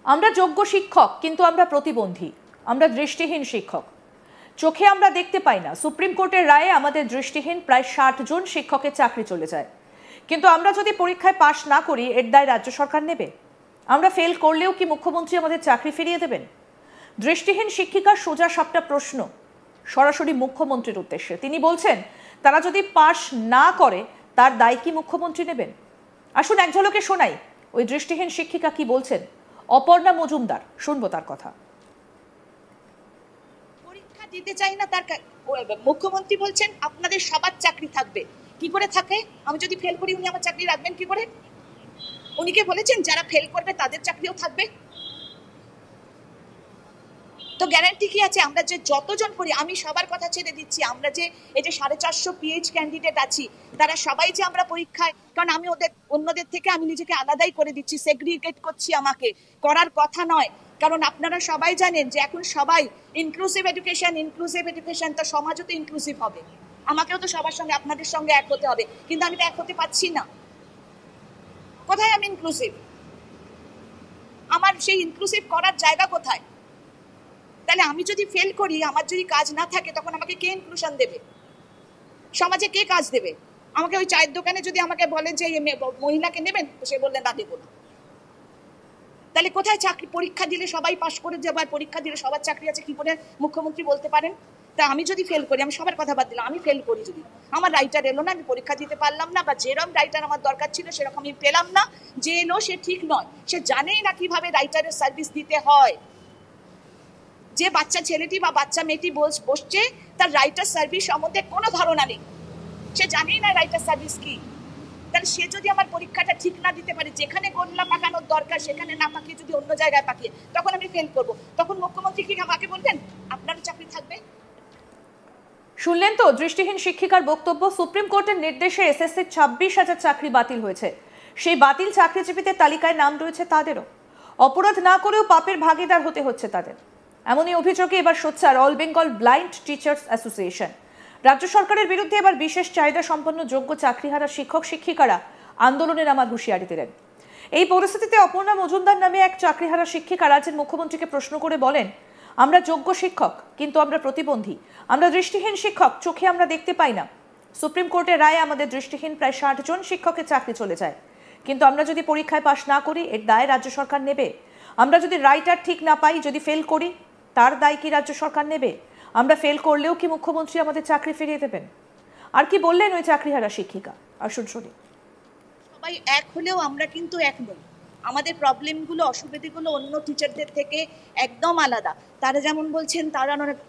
আমরা যোগ্য শিক্ষক কিন্তু আমরা প্রতিবন্ধী, আমরা দৃষ্টিহীন শিক্ষক। চোখে আমরা দেখতে পাই না। সুপ্রিম কোর্টের রায়ে আমাদের দৃষ্টিহীন প্রায় ৬০ জন শিক্ষকের চাকরি চলে যায়। কিন্তু আমরা যদি পরীক্ষায় পাশ না করি এর দায় রাজ্য সরকার নেবে? আমরা ফেল করলেও কি মুখ্যমন্ত্রী আমাদের চাকরি ফিরিয়ে দেবেন? দৃষ্টিহীন শিক্ষিকার সোজা সাপটা প্রশ্ন সরাসরি মুখ্যমন্ত্রীর উদ্দেশ্যে। তিনি বলছেন তারা যদি পাশ না করে তার দায় কি মুখ্যমন্ত্রী নেবেন? আসুন এক ঝলকে শোনাই ওই দৃষ্টিহীন শিক্ষিকা কি বলছেন। অপর্ণা মজুমদার, শুনবো তার কথা। পরীক্ষা দিতে চাই না তার মুখ্যমন্ত্রী বলছেন আপনাদের সবার চাকরি থাকবে। কি করে থাকে? আমি যদি ফেল করি উনি আমার চাকরি রাখবেন কি করে? উনি কে বলেছেন যারা ফেল করবে তাদের চাকরিও থাকবে? তো গ্যারান্টি কি আছে? আমরা যে যতজন করি, আমি সবার কথা ছেড়ে দিচ্ছি, আমরা যে এই যে 450 পিএইচ ক্যান্ডিডেট আছি তারা সবাই যে আমরা পরীক্ষায়, কারণ আমি অন্যদের থেকে আমি নিজেকে আলাদাই করে দিচ্ছি, সেগ্রিগেট করছি, আমাকে করার কথা নয়। কারণ আপনারা সবাই জানেন যে এখন সবাই ইনক্লুসিভ এডুকেশন, তো সমাজও তো ইনক্লুসিভ হবে, আমাকেও তো সবার সঙ্গে আপনাদের সঙ্গে এক হতে হবে, কিন্তু আমি তো এক হতে পারছি না। কোথায় আমি ইনক্লুসিভ? আমার সেই ইনক্লুসিভ করার জায়গা কোথায়? তাহলে আমি যদি ফেল করি, আমার যদি কাজ না থাকে, তখন আমাকে কে ইনক্লুশন দেবে? সমাজে কে কাজ দেবে আমাকে? ওই চায়ের দোকানে যদি আমাকে বলে যে মহিলাকে নেবেন, তো সে বললেন না দেবো না। তাহলে কোথায় চাকরি? পরীক্ষা দিলে সবাই পাশ করে যাবে, আর পরীক্ষা দিলে সবার চাকরি আছে কি করে মুখ্যমন্ত্রী বলতে পারেন? তা আমি যদি ফেল করি, আমি সবার কথা বাদ দিলাম, আমি ফেল করি, যদি আমার রাইটার এলো না, আমি পরীক্ষা দিতে পারলাম না, বা যেরকম রাইটার আমার দরকার ছিল সেরকম আমি পেলাম না, যে এলো সে ঠিক নয়, সে জানেই না কিভাবে রাইটারের সার্ভিস দিতে হয়। যে বাচ্চা ছেলেটি বা বাচ্চা মেয়েটি বসছে তার রাইটার সার্ভিস সম্বন্ধে কোনো ধারণা নেই, সে জানেই না রাইটার সার্ভিস কি। তাহলে সে যদি আমার পরীক্ষাটা ঠিক না দিতে পারে, যেখানে গোল্লা পাকানোর দরকার সেখানে না পাকিয়ে যদি অন্য জায়গায় পাকিয়ে, তখন আমি ফেল করব। তখন মুখ্যমন্ত্রী কি আমাকে বলবেন আপনারও চাকরি থাকবে? শুনলেন তো দৃষ্টিহীন শিক্ষিকার বক্তব্য। সুপ্রিম কোর্টের নির্দেশে এসএসসির 26,000 চাকরি বাতিল হয়েছে। সেই বাতিল চাকরিজীবীদের তালিকায় নাম রয়েছে তাদেরও। অপরাধ না করেও পাপের ভাগিদার হতে হচ্ছে তাদের। এমনই অভিযোগে এবার সোচ্চার all Bengal blind teachers association. রাজ্য সরকারের বিরুদ্ধে এবার বিশেষ চাহিদা সম্পন্ন যোগ্য চাকরিহারা শিক্ষক শিক্ষিকারা আন্দোলনে নামার হুঁশিয়ারি দিলেন। এই পরিস্থিতিতে অপর্ণা মজুমদার নামে এক চাকরিহারা শিক্ষিকা রাজ্যের মুখ্যমন্ত্রীকে প্রশ্ন করে বলেন, আমরা যোগ্য শিক্ষক কিন্তু আমরা প্রতিবন্ধী, আমরা দৃষ্টিহীন শিক্ষক, চোখে আমরা দেখতে পাই না। সুপ্রিম কোর্টের রায়ে আমাদের দৃষ্টিহীন প্রায় ৬০ জন শিক্ষকের চাকরি চলে যায়। কিন্তু আমরা যদি পরীক্ষায় পাশ না করি এর দায় রাজ্য সরকার নেবে? আমরা যদি রাইটার ঠিক না পাই, যদি ফেল করি, তার দায় কি রাজ্য সরকার নেবে? আমরা ফেল করলেও কি মুখ্যমন্ত্রী আমাদের চাকরি ফিরিয়ে দেবেন? আর কি বললেন ওই চাকরিহারা শিক্ষিকা, আসুন শুনি। সবাই এক হলেও আমরা কিন্তু এক নই। আমাদের প্রবলেমগুলো, অসুবিধাগুলো অন্য টিচারদের থেকে একদম আলাদা। তারা যেমন বলছেন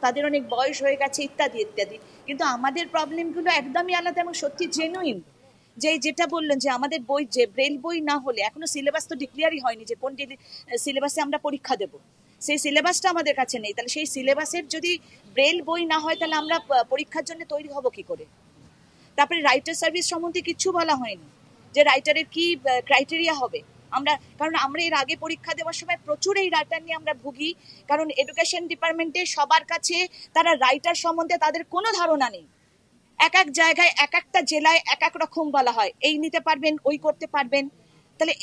তাদের অনেক বয়স হয়ে গেছে ইত্যাদি ইত্যাদি, কিন্তু আমাদের প্রবলেমগুলো একদমই আলাদা এবং সত্যি জেনুইন। যেটা বললেন যে আমাদের বই, যে ব্রেল বই না হলে, এখনো সিলেবাস তো ডিক্লেয়ারই হয়নি যে কোন সিলেবাসে আমরা পরীক্ষা দেবো, সেই সিলেবাসটা আমাদের কাছে নেই। তাহলে সেই সিলেবাসের যদি ব্রেল বই না হয়, তাহলে আমরা পরীক্ষার জন্য তৈরি হব কি করে? তারপরে রাইটার সার্ভিস সম্বন্ধে কিছু বলা হয়নি, যে রাইটারের কি ক্রাইটেরিয়া হবে। কারণ আমরা এর আগে পরীক্ষা দেওয়ার সময় প্রচুর এই রাইটার নিয়ে আমরা ভুগি, কারণ এডুকেশন ডিপার্টমেন্টে সবার কাছে তারা রাইটার সম্বন্ধে তাদের কোনো ধারণা নেই। এক এক জায়গায়, এক একটা জেলায় এক এক রকম বলা হয়, এই নিতে পারবেন, ওই করতে পারবেন। তাহলে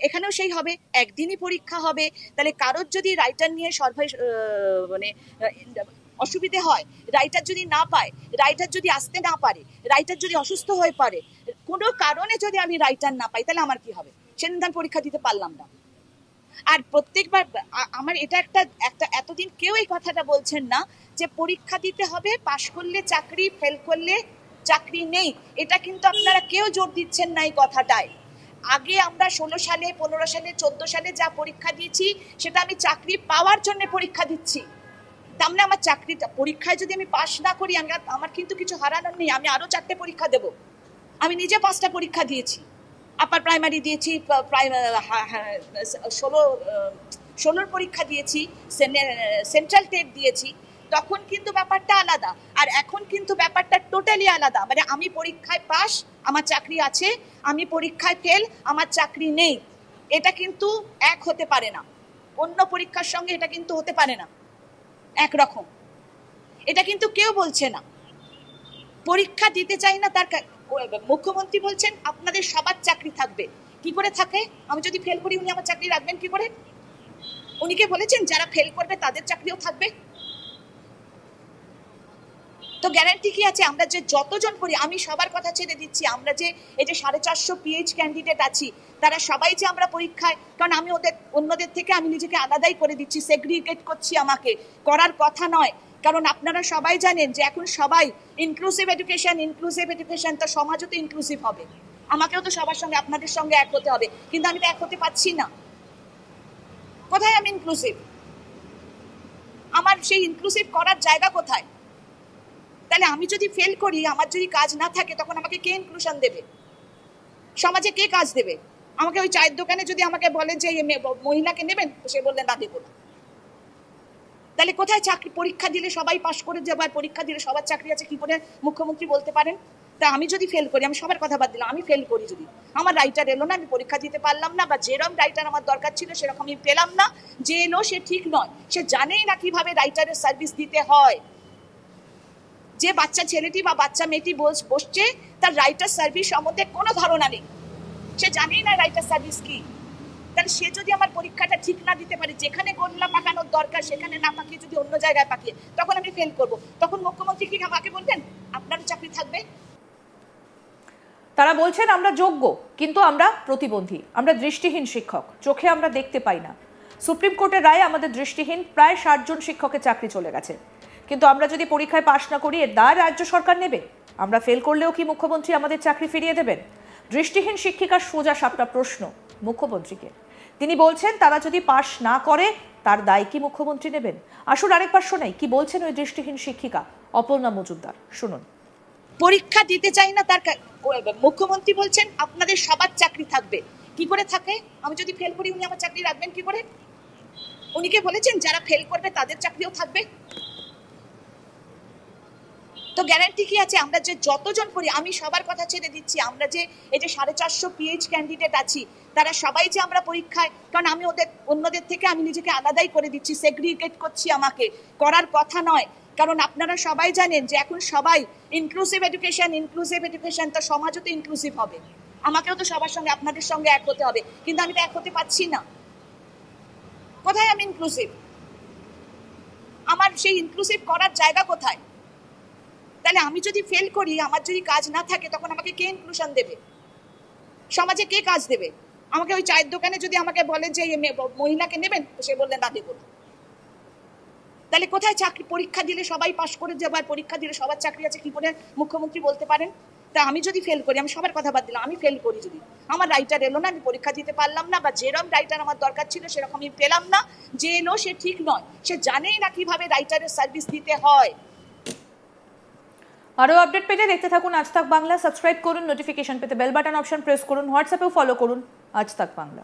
এখানেও সেই হবে, একদিনই পরীক্ষা হবে। তাহলে কারোর যদি রাইটার নিয়ে মানে অসুবিধে হয়, রাইটার যদি না পায়, রাইটার যদি আসতে না পারে, রাইটার যদি অসুস্থ হয়ে পারে, কোনো কারণে যদি আমি রাইটার না পাই, তাহলে আমার কি হবে? সেদিন আমি পরীক্ষা দিতে পারলাম না। আর প্রত্যেকবার আমার এটা একটা এতদিন কেউ এই কথাটা বলছেন না যে পরীক্ষা দিতে হবে, পাশ করলে চাকরি, ফেল করলে চাকরি নেই। এটা কিন্তু আপনারা কেউ জোর দিচ্ছেন না এই কথাটায়। আগে আমরা 16 সালে, 15 সালে, 14 সালে যা পরীক্ষা দিয়েছি, সেটা আমি চাকরি পাওয়ার জন্য পরীক্ষা দিচ্ছি। তার মানে আমার চাকরিটা, পরীক্ষায় যদি আমি পাশ না করি, আমার কিন্তু কিছু হারানোর নেই। আমি আরো 4টে পরীক্ষা দেব। আমি নিজে 5টা পরীক্ষা দিয়েছি, আপার প্রাইমারি দিয়েছি, 16 পরীক্ষা দিয়েছি, সেন্ট্রাল টেট দিয়েছি। তখন কিন্তু ব্যাপারটা আলাদা, আর এখন কিন্তু ব্যাপারটা টোটালি আলাদা। মানে আমি পরীক্ষায় পাস, আমার চাকরি আছে, আমি পরীক্ষায় ফেল, আমার চাকরি নেই। এটা কিন্তু এক হতে পারে না, অন্য পরীক্ষার সঙ্গে এটা কিন্তু হতে পারে না একরকম। এটা কিন্তু কেউ বলছে না। পরীক্ষা দিতে চাই না তার মুখ্যমন্ত্রী বলছেন আপনাদের সবার চাকরি থাকবে। কি করে থাকে? আমি যদি ফেল করি উনি আমার চাকরি রাখবেন কি করে? উনি কি বলেছেন যারা ফেল করবে তাদের চাকরিও থাকবে? তো গ্যারান্টি কি আছে? আমরা যে যতজন করি, আমি সবার কথা ছেড়ে দিচ্ছি, আমরা যে এই যে 450 পিএইচ ক্যান্ডিডেট আছি, তারা সবাই যে আমরা পরীক্ষায়, কারণ আমি অন্যদের থেকে আমি নিজেকে আলাদাই করে দিচ্ছি, সেগ্রিগেট করছি, আমাকে করার কথা নয়। কারণ আপনারা সবাই জানেন যে এখন সবাই ইনক্লুসিভ এডুকেশন, তো সমাজও তো ইনক্লুসিভ হবে, আমাকেও তো সবার সঙ্গে আপনাদের সঙ্গে এক হতে হবে, কিন্তু আমি তো এক হতে পারছি না। কোথায় আমি ইনক্লুসিভ? আমার সেই ইনক্লুসিভ করার জায়গা কোথায়? তাহলে আমি যদি ফেল করি, আমার যদি কাজ না থাকে, তখন আমাকে কে ইনক্লুশন দেবে? সমাজে কে কাজ দেবে আমাকে? ওই চায়ের দোকানে যদি আমাকে বলেন যে মহিলাকে নেবেন, সে বললেন না, দেবো না। তাহলে কোথায় চাকরি? পরীক্ষা দিলে সবাই পাশ করে যাবে, আর পরীক্ষা দিলে সবার চাকরি আছে কি করে মুখ্যমন্ত্রী বলতে পারেন? তা আমি যদি ফেল করি, আমি সবার কথা বাদ দিলাম, আমি ফেল করি, যদি আমার রাইটার এলো না, আমি পরীক্ষা দিতে পারলাম না, বা যেরকম রাইটার আমার দরকার ছিল সেরকম আমি পেলাম না, যে এলো সে ঠিক নয়, সে জানেই না কিভাবে রাইটারের সার্ভিস দিতে হয়। যে বাচ্চা ছেলেটি বা বাচ্চা মেয়েটি বসছে, তার রাইটার সার্ভিস সম্বন্ধে কোনো ধারণা নেই, সে জানেই না রাইটার সার্ভিস কি। তাহলে সে যদি আমার পরীক্ষাটা ঠিক না দিতে পারে, যেখানে গোল্লা পাকানোর দরকার সেখানে না পাকিয়ে যদি অন্য জায়গায় পাকিয়ে, তখন আমি ফেল করব। তখন মুখ্যমন্ত্রী কি আমাকে বলবেন আপনারও চাকরি থাকবে? তারা বলছেন আমরা যোগ্য, কিন্তু আমরা প্রতিবন্ধী, আমরা দৃষ্টিহীন শিক্ষক, চোখে আমরা দেখতে পাই না। সুপ্রিম কোর্টের রায়ে আমাদের দৃষ্টিহীন প্রায় 60 জন শিক্ষকের চাকরি চলে গেছে, কিন্তু আমরা যদি পরীক্ষায় পাশ না করি, এর দায় রাজ্য সরকার নেবে। আমরা ফেল করলেও কি মুখ্যমন্ত্রী আমাদের চাকরি ফিরিয়ে দেবেন? দৃষ্টিহীন শিক্ষিকার সোজা সাপটা প্রশ্ন মুখ্যমন্ত্রীকে। তিনি বলছেন তারা যদি পাশ না করে, তার দায় কি মুখ্যমন্ত্রী নেবেন? আসুন আরেকবার শোনাই কি বলছেন ওই দৃষ্টিহীন শিক্ষিকা অপর্ণা মজুমদার, শুনুন। পরীক্ষা দিতে চাই না, তার মুখ্যমন্ত্রী বলছেন আপনাদের সবার চাকরি থাকবে। কি করে থাকে? আমি যদি ফেল করি, উনি আমার চাকরি রাখবেন কি করে? উনি কি বলেছেন যারা ফেল করবে তাদের চাকরিও থাকবে? তো গ্যারান্টি কি আছে? আমরা যে যতজন করি, আমি সবার কথা ছেড়ে দিচ্ছি, আমরা যে এই যে 450 পিএইচ ক্যান্ডিডেট আছি, তারা সবাই যে আমরা পরীক্ষায়, কারণ আমি অন্যদের থেকে আমি নিজেকে আলাদাই করে দিচ্ছি, সেগ্রিগেট করছি, আমাকে করার কথা নয়। কারণ আপনারা সবাই জানেন যে এখন সবাই ইনক্লুসিভ এডুকেশন, তো সমাজও তো ইনক্লুসিভ হবে, আমাকেও তো সবার সঙ্গে আপনাদের সঙ্গে এক হতে হবে, কিন্তু আমি তো এক হতে পারছি না। কোথায় আমি ইনক্লুসিভ? আমার সেই ইনক্লুসিভ করার জায়গা কোথায়? তাহলে আমি যদি ফেল করি, আমার যদি কাজ না থাকে, তখন আমাকে কে ইনক্লুশন দেবে? সমাজে কে কাজ দেবে আমাকে? ওই চায়ের দোকানে যদি আমাকে বলেন যে মহিলাকে নেবেন, সে বললেন না, দেবো না। তাহলে কোথায় চাকরি? পরীক্ষা দিলে সবাই পাশ করে যাবে, আর পরীক্ষা দিলে সবার চাকরি আছে কি করে মুখ্যমন্ত্রী বলতে পারেন? তা আমি যদি ফেল করি, আমি সবার কথা বাদ দিলাম, আমি ফেল করি, যদি আমার রাইটার এলো না, আমি পরীক্ষা দিতে পারলাম না, বা যেরকম রাইটার আমার দরকার ছিল সেরকম আমি পেলাম না, যে এলো সে ঠিক নয়, সে জানেই না কিভাবে রাইটারের সার্ভিস দিতে হয়। আরো আপডেট পেতে দেখতে থাকুন আজ তাক বাংলা। সাবস্ক্রাইব করুন, নোটিফিকেশন পেতে বেল বাটন অপশন প্রেস করুন, হোয়াটসঅ্যাপেও ফলো করুন আজ তাক বাংলা।